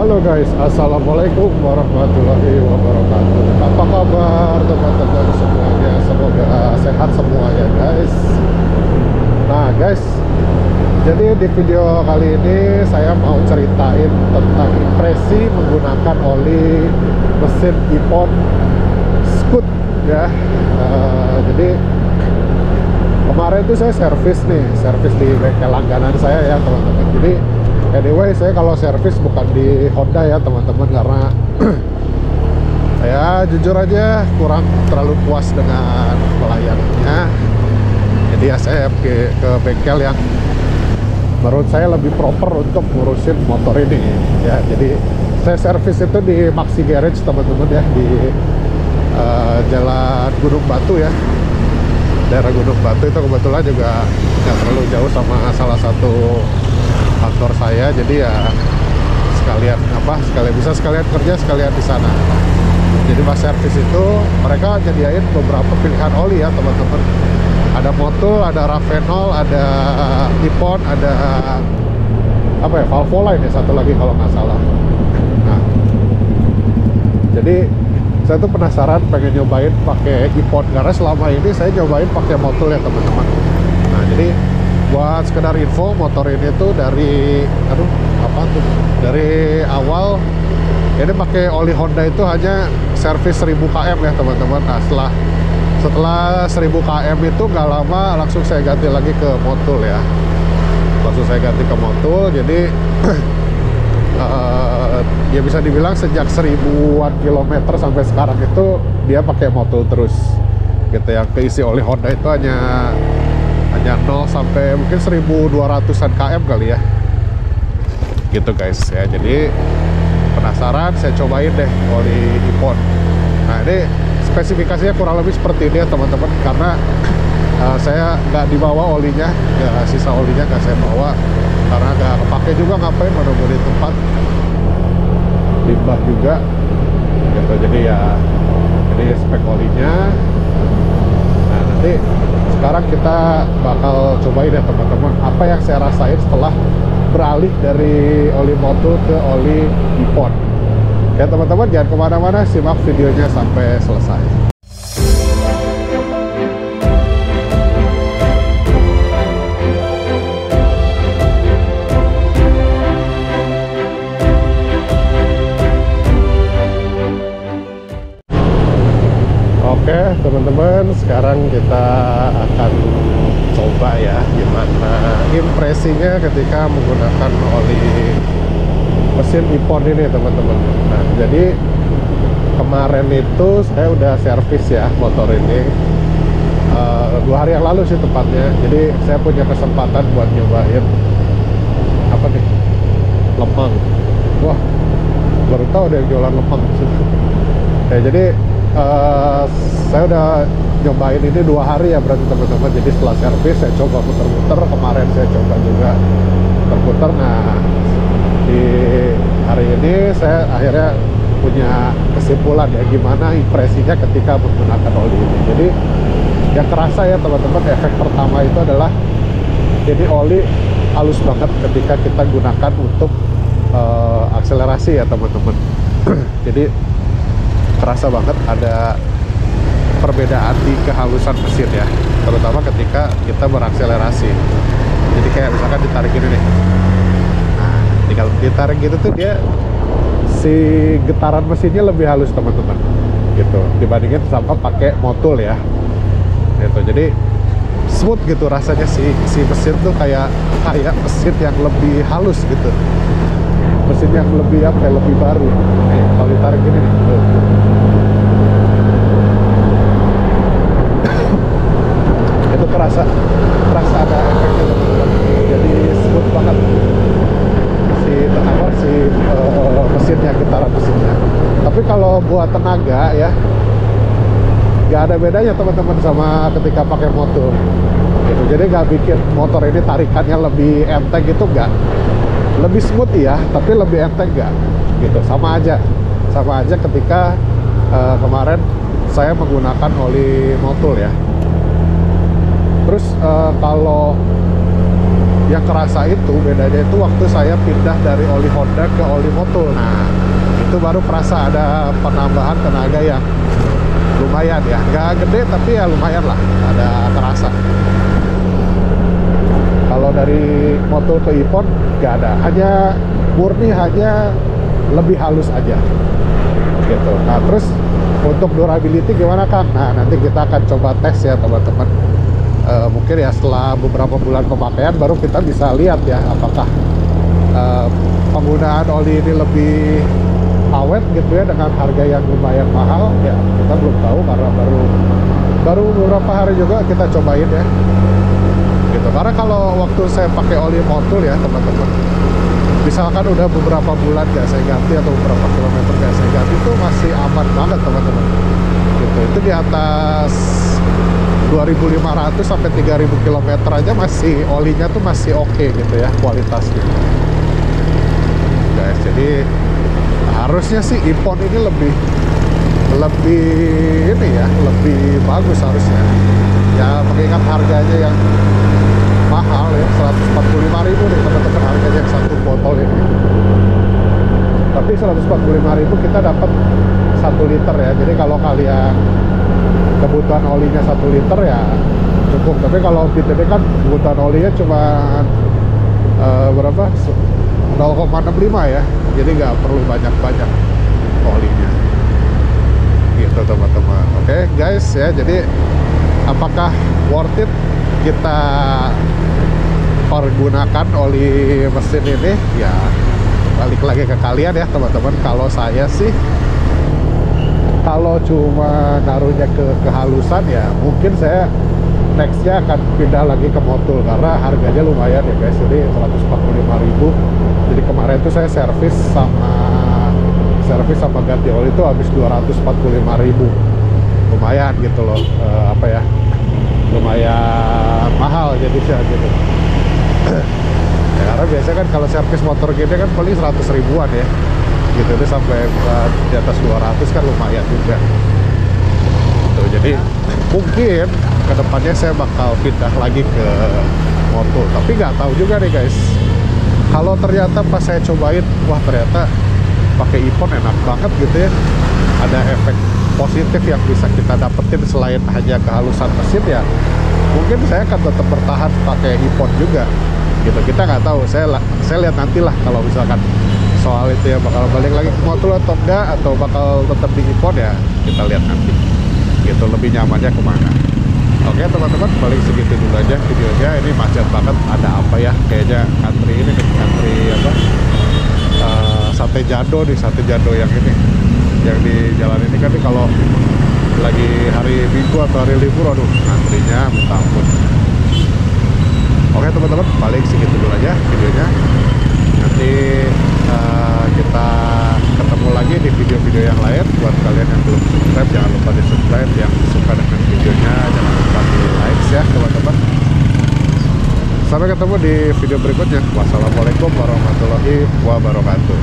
Halo guys, assalamualaikum warahmatullahi wabarakatuh. Apa kabar teman-teman semuanya? Semoga sehat semua ya guys. Nah guys, jadi di video kali ini saya mau ceritain tentang impresi menggunakan oli mesin Ippon Scoot ya. Jadi kemarin tuh saya servis di bengkel langganan saya ya teman-teman. Jadi anyway, saya kalau servis bukan di Honda ya teman-teman, karena saya jujur aja kurang terlalu puas dengan pelayanannya. Jadi ya saya ke bengkel yang menurut saya lebih proper untuk ngurusin motor ini ya. Jadi saya servis itu di Maxi Garage teman-teman ya, di Jalan Gunung Batu ya, daerah Gunung Batu. Itu kebetulan juga nggak terlalu jauh sama salah satu kantor saya, jadi ya sekalian sekalian kerja sekalian di sana. Jadi pas servis itu mereka nyediain beberapa pilihan oli ya teman-teman. Ada Motul, ada Ravenol, ada Ippon, ada apa ya, Valvoline ya satu lagi kalau nggak salah. Nah, jadi saya tuh penasaran pengen nyobain pakai Ippon, karena selama ini saya nyobain pakai Motul ya teman-teman. Nah, jadi buat sekedar info, motor ini tuh dari dari awal ini pakai oli Honda itu hanya servis 1000 km ya teman-teman. Nah, setelah 1000 km itu nggak lama langsung saya ganti lagi ke Motul ya, jadi ya bisa dibilang sejak 1000-an kilometer sampai sekarang itu dia pakai Motul terus gitu. Yang keisi oli Honda itu hanya 0 sampai mungkin 1200-an km kali ya gitu guys ya. Jadi penasaran, saya cobain deh oli Ippon. Nah, ini spesifikasinya kurang lebih seperti ini ya teman-teman, karena saya nggak dibawa olinya ya, sisa olinya nggak saya bawa karena nggak kepake juga, ngapain menunggu di tempat limbah juga gitu. Jadi ya ini spek olinya. Nah, nanti sekarang kita bakal cobain ya teman-teman apa yang saya rasain setelah beralih dari oli Motul ke oli Ippon. Ya teman-teman, jangan kemana-mana, simak videonya sampai selesai. Oke teman-teman, sekarang kita akan coba ya gimana impresinya ketika menggunakan oli mesin Ippon ini teman-teman. Nah, jadi kemarin itu saya udah servis ya motor ini 2 hari yang lalu sih tepatnya. Jadi saya punya kesempatan buat nyobain apa nih, lemang. Wah, baru tahu ada yang jualan lemang ya. Jadi saya udah nyobain ini 2 hari ya berarti teman-teman. Jadi setelah servis saya coba muter-muter, kemarin saya coba juga muter-muter. Nah, di hari ini saya akhirnya punya kesimpulan ya gimana impresinya ketika menggunakan oli ini. Jadi yang kerasa ya teman-teman, efek pertama itu adalah jadi oli halus banget ketika kita gunakan untuk akselerasi ya teman-teman. Jadi kerasa banget ada perbedaan di kehalusan mesin ya, terutama ketika kita berakselerasi. Jadi kayak misalkan ditarik ini nih, nah tinggal ditarik gitu tuh dia si getaran mesinnya lebih halus teman-teman gitu, dibandingin sama pakai Motul ya gitu. Jadi smooth gitu rasanya, si mesin tuh kayak mesin yang lebih halus gitu, mesin yang lebih lebih baru. Nih, kalau ditarik ini nih tuh. Itu kerasa ada efeknya teman-teman. Jadi smooth banget si mesinnya, getaran mesinnya. Tapi kalau buat tenaga ya nggak ada bedanya teman-teman sama ketika pakai Motul gitu. Jadi nggak bikin motor ini tarikannya lebih enteng gitu, nggak. Lebih smooth ya, tapi lebih enteng nggak gitu. Sama aja ketika kemarin saya menggunakan oli Motul ya. Terus kalau yang kerasa itu bedanya itu waktu saya pindah dari oli Honda ke oli Motul. Nah, itu baru kerasa ada penambahan tenaga yang lumayan ya, nggak gede tapi ya lumayan lah, ada kerasa. Kalau dari Motul ke Ipon nggak ada, hanya murni hanya lebih halus aja gitu. Nah, terus untuk durability gimana Kang? Nah, nanti kita akan coba tes ya teman-teman. Mungkin ya setelah beberapa bulan pemakaian baru kita bisa lihat ya apakah penggunaan oli ini lebih awet gitu ya dengan harga yang lumayan mahal. Ya kita belum tahu karena baru beberapa hari juga kita cobain ya gitu. Karena kalau waktu saya pakai oli Motul ya teman-teman, misalkan udah beberapa bulan gak saya ganti atau beberapa kilometer gak saya ganti, itu masih aman banget teman-teman gitu. Itu di atas 2.500 sampai 3.000 km aja masih olinya tuh masih oke gitu ya kualitasnya guys. Jadi harusnya sih Ipon ini lebih ini ya, lebih bagus harusnya ya, mengingat harganya yang mahal ya, 145.000 nih teman-teman harganya yang satu botol ini. Tapi 145.000 kita dapat 1 liter ya. Jadi kalau kalian kebutuhan olinya 1 liter ya cukup. Tapi kalau Beat ini kan kebutuhan olinya cuma berapa? 0,65 ya. Jadi nggak perlu banyak-banyak olinya gitu teman-teman. Oke guys ya, jadi apakah worth it kita pergunakan oli mesin ini? Ya balik lagi ke kalian ya teman-teman. Kalau saya sih, kalau cuma naruhnya ke kehalusan ya mungkin saya nextnya akan pindah lagi ke Motul karena harganya lumayan ya guys. Jadi 145.000. Jadi kemarin tuh saya servis sama ganti oli itu habis 245.000. Lumayan gitu loh, apa ya, lumayan mahal jadi sih gitu. Ya, karena biasanya kan kalau servis motor gede kan paling 100 ribuan ya gitu, itu sampai di atas 200 kan lumayan juga tuh. Jadi mungkin kedepannya saya bakal pindah lagi ke Motul, tapi nggak tahu juga nih guys. Kalau ternyata pas saya cobain, wah ternyata pakai Ipon enak banget gitu ya, ada efek positif yang bisa kita dapetin selain hanya kehalusan mesin ya, mungkin saya akan tetap bertahan pakai Ipon juga gitu. Kita nggak tahu, saya lihat nantilah kalau misalkan soal itu ya, bakal balik lagi ke Motul atau enggak, atau bakal tetap di Ipon ya, kita lihat nanti gitu lebih nyamannya kemana. Oke teman-teman, balik segitu dulu aja videonya. Ini macet banget, ada apa ya, kayaknya antri ini nih, antri apa, sate jado nih, sate jado yang ini, yang di jalan ini kan nih, kalau lagi hari Minggu atau hari libur, aduh antrinya minta ampun. Oke teman-teman, balik segitu dulu aja videonya. Nanti kita ketemu lagi di video-video yang lain. Buat kalian yang belum subscribe, jangan lupa di subscribe. Yang suka dengan videonya jangan lupa di like ya teman-teman. Sampai ketemu di video berikutnya. Wassalamualaikum warahmatullahi wabarakatuh.